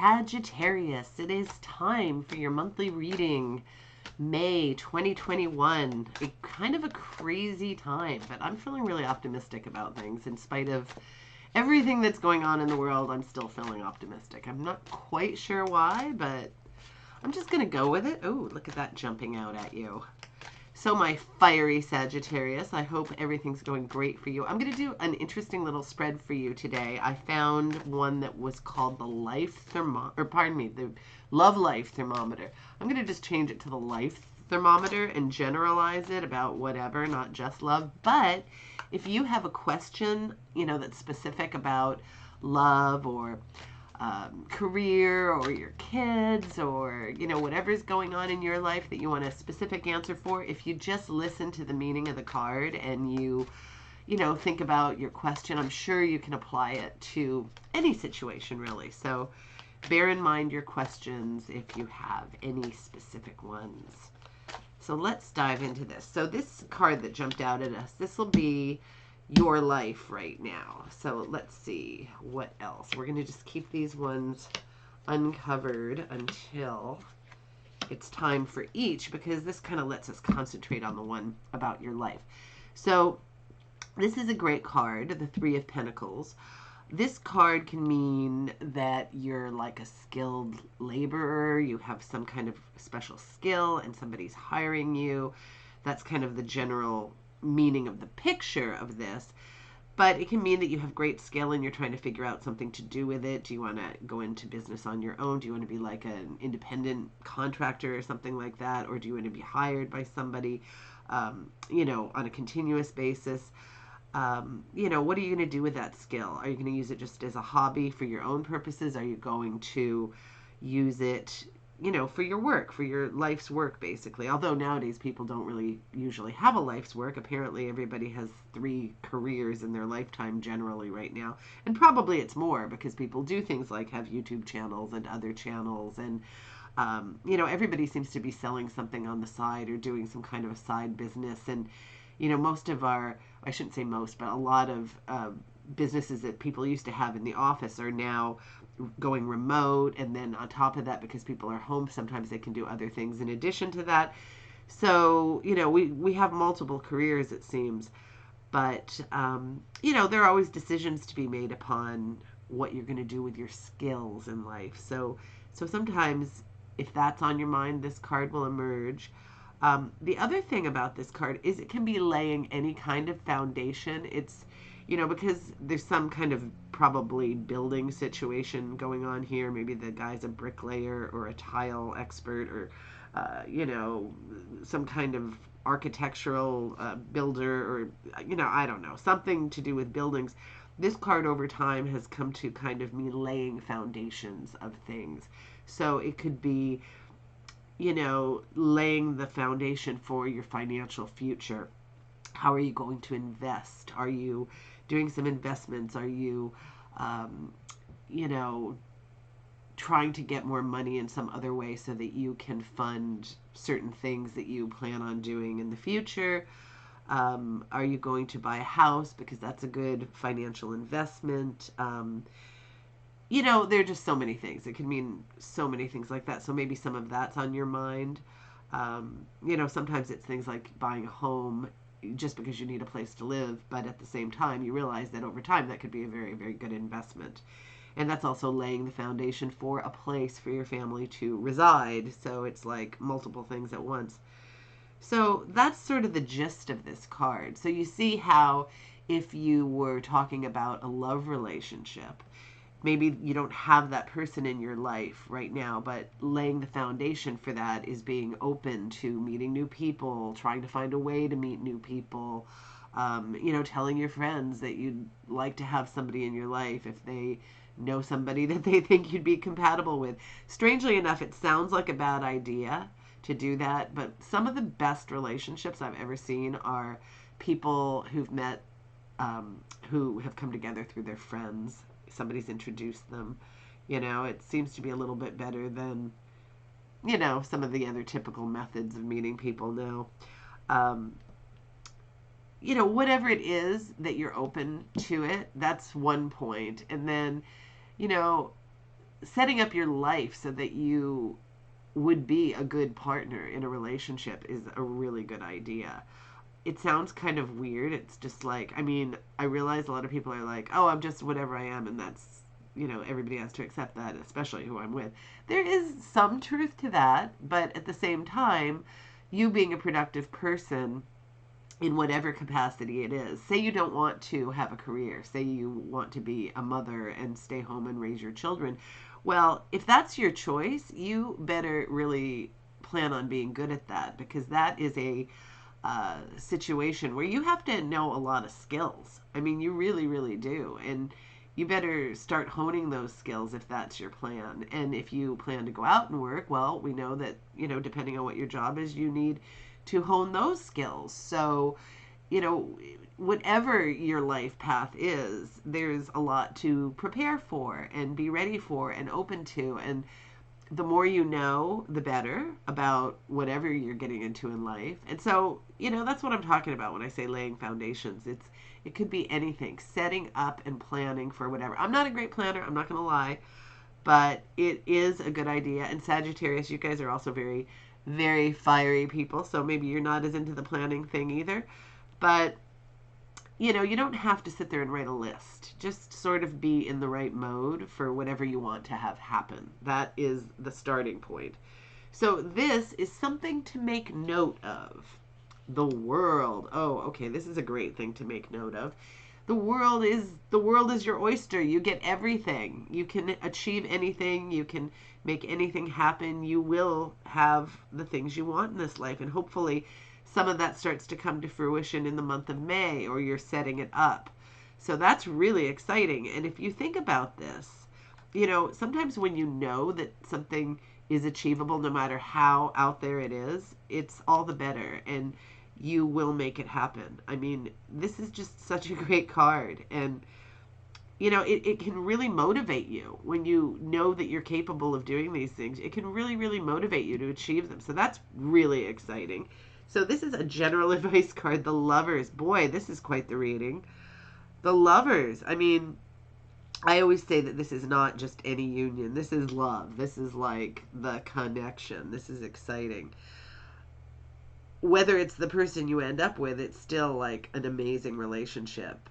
Sagittarius, it is time for your monthly reading. May 2021. Kind of a crazy time, but I'm feeling really optimistic about things. In spite of everything that's going on in the world, I'm still feeling optimistic. I'm not quite sure why, but I'm just going to go with it. Oh, look at that jumping out at you. So my fiery Sagittarius, I hope everything's going great for you. I'm going to do an interesting little spread for you today. I found one that was called the the Love Life Thermometer. I'm going to just change it to the Life Thermometer and generalize it about whatever, not just love. But if you have a question, that's specific about love or career or your kids or whatever's going on in your life that you want a specific answer for, if you just listen to the meaning of the card and you think about your question, I'm sure you can apply it to any situation really. So bear in mind your questions if you have any specific ones. So let's dive into this. So this card that jumped out at us, this will be your life right now. So let's see what else. We're going to just keep these ones uncovered until it's time for each, because this kind of lets us concentrate on the one about your life. So this is a great card, the Three of Pentacles. This card can mean that you're like a skilled laborer. You have some kind of special skill and somebody's hiring you. That's kind of the general meaning of the picture of this. But it can mean that you have great skill and you're trying to figure out something to do with it. Do you want to go into business on your own? Do you want to be like an independent contractor or something like that? Or do you want to be hired by somebody, on a continuous basis? What are you going to do with that skill? Are you going to use it just as a hobby for your own purposes? Are you going to use it, for your work, for your life's work, basically? Although nowadays people don't really usually have a life's work. Apparently everybody has 3 careers in their lifetime generally right now. And probably it's more because people do things like have YouTube channels and other channels. And, everybody seems to be selling something on the side or doing some kind of a side business. And, most of I shouldn't say most, but a lot of businesses that people used to have in the office are now going remote. And then on top of that, because people are home, sometimes they can do other things in addition to that. So, we have multiple careers, it seems. But, there are always decisions to be made upon what you're going to do with your skills in life. So sometimes if that's on your mind, this card will emerge. The other thing about this card is it can be laying any kind of foundation. It's, because there's some kind of probably building situation going on here. Maybe the guy's a bricklayer or a tile expert or, some kind of architectural builder or, I don't know, something to do with buildings. This card over time has come to kind of mean laying foundations of things. So it could be, laying the foundation for your financial future. How are you going to invest? Are you doing some investments? Are you, trying to get more money in some other way so that you can fund certain things that you plan on doing in the future? Are you going to buy a house because that's a good financial investment? There are just so many things. It can mean so many things like that. So maybe some of that's on your mind. Sometimes it's things like buying a home just because you need a place to live, but at the same time, you realize that over time that could be a very, very good investment. And that's also laying the foundation for a place for your family to reside. So it's like multiple things at once. So that's sort of the gist of this card. So you see how if you were talking about a love relationship, maybe you don't have that person in your life right now, but laying the foundation for that is being open to meeting new people, trying to find a way to meet new people, telling your friends that you'd like to have somebody in your life if they know somebody that they think you'd be compatible with. Strangely enough, it sounds like a bad idea to do that, but some of the best relationships I've ever seen are people who've met, who have come together through their friends. Somebody's introduced them. It seems to be a little bit better than, some of the other typical methods of meeting people now. Whatever it is that you're open to it, that's one point. And then, setting up your life so that you would be a good partner in a relationship is a really good idea. It sounds kind of weird. It's just like, I mean, I realize a lot of people are like, oh, I'm just whatever I am, and that's, everybody has to accept that, especially who I'm with. There is some truth to that, but at the same time, you being a productive person in whatever capacity it is. Say you don't want to have a career. Say you want to be a mother and stay home and raise your children. Well, if that's your choice, you better really plan on being good at that, because that is a situation where you have to know a lot of skills. I mean, you really, really do. And you better start honing those skills if that's your plan. And if you plan to go out and work, well, we know that, depending on what your job is, you need to hone those skills. So, whatever your life path is, there's a lot to prepare for and be ready for and open to. And the more you know, the better about whatever you're getting into in life. And so, that's what I'm talking about when I say laying foundations. It could be anything, setting up and planning for whatever. I'm not a great planner, I'm not going to lie, but it is a good idea. And Sagittarius, you guys are also very, very fiery people, so maybe you're not as into the planning thing either. But you don't have to sit there and write a list. Just sort of be in the right mode for whatever you want to have happen. That is the starting point. So this is something to make note of. The world. Oh, okay, this is a great thing to make note of. The world is your oyster. You get everything. You can achieve anything. You can make anything happen. You will have the things you want in this life, and hopefully some of that starts to come to fruition in the month of May, or you're setting it up. So that's really exciting. And if you think about this, sometimes when you know that something is achievable, no matter how out there it is, it's all the better, and you will make it happen. I mean, this is just such a great card. And, it can really motivate you when you know that you're capable of doing these things. It can really, really motivate you to achieve them. So that's really exciting. So this is a general advice card, the Lovers. Boy, this is quite the reading. The Lovers. I mean, I always say that this is not just any union. This is love. This is like the connection. This is exciting. Whether it's the person you end up with, it's still like an amazing relationship.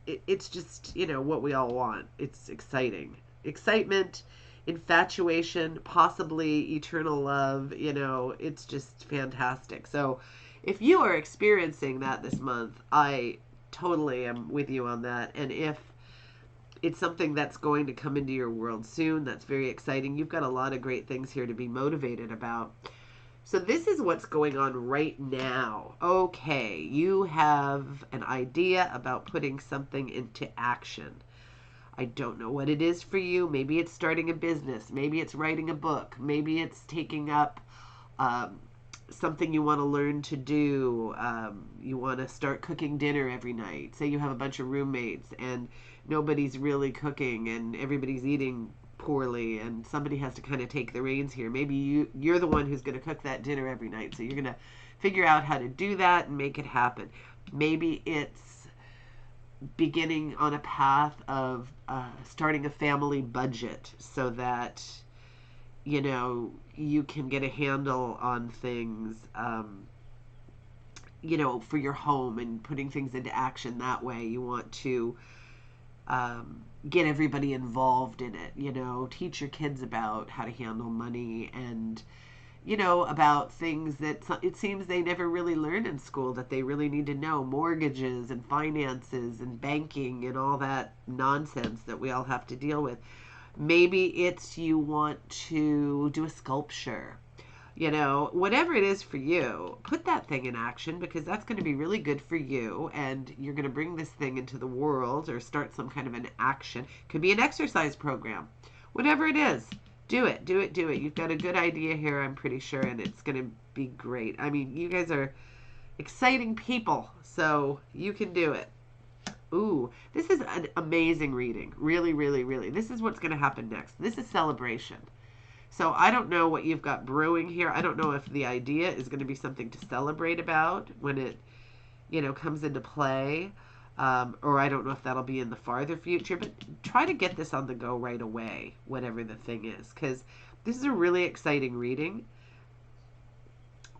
It's just, what we all want. It's exciting. Excitement, infatuation, possibly eternal love, it's just fantastic. So if you are experiencing that this month, I totally am with you on that. And if it's something that's going to come into your world soon, that's very exciting. You've got a lot of great things here to be motivated about. So this is what's going on right now. Okay, you have an idea about putting something into action. I don't know what it is for you. Maybe it's starting a business. Maybe it's writing a book. Maybe it's taking up something you want to learn to do. You want to start cooking dinner every night. Say you have a bunch of roommates and nobody's really cooking and everybody's eating poorly, and somebody has to kind of take the reins here. Maybe you're the one who's going to cook that dinner every night. So you're going to figure out how to do that and make it happen. Maybe it's beginning on a path of starting a family budget so that you can get a handle on things for your home, and putting things into action that way. You want to get everybody involved in it, teach your kids about how to handle money, and about things that it seems they never really learn in school that they really need to know: mortgages and finances and banking and all that nonsense that we all have to deal with. Maybe it's you want to do a sculpture. Whatever it is for you, put that thing in action, because that's going to be really good for you, and you're going to bring this thing into the world, or start some kind of an action. Could be an exercise program. Whatever it is, do it. You've got a good idea here, I'm pretty sure, and it's going to be great. I mean, you guys are exciting people, so you can do it. Ooh, this is an amazing reading. Really, really, really. This is what's going to happen next. This is celebration. So I don't know what you've got brewing here. I don't know if the idea is going to be something to celebrate about when it, comes into play. Or I don't know if that'll be in the farther future, but try to get this on the go right away, whatever the thing is, because this is a really exciting reading.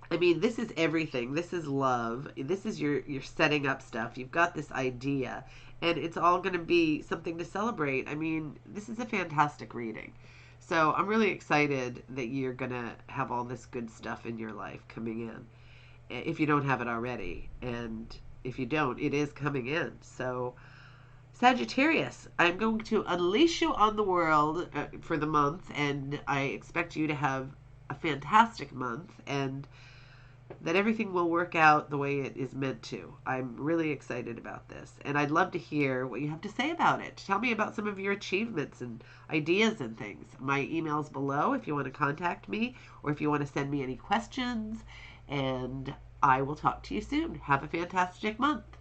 I mean, this is everything. This is love. This is your setting up stuff. You've got this idea, and it's all going to be something to celebrate. I mean, this is a fantastic reading. So I'm really excited that you're going to have all this good stuff in your life coming in, if you don't have it already. And if you don't, it is coming in. So, Sagittarius, I'm going to unleash you on the world for the month, and I expect you to have a fantastic month, and that everything will work out the way it is meant to. I'm really excited about this, and I'd love to hear what you have to say about it. Tell me about some of your achievements and ideas and things. My email's below if you want to contact me, or if you want to send me any questions, and I will talk to you soon. Have a fantastic month.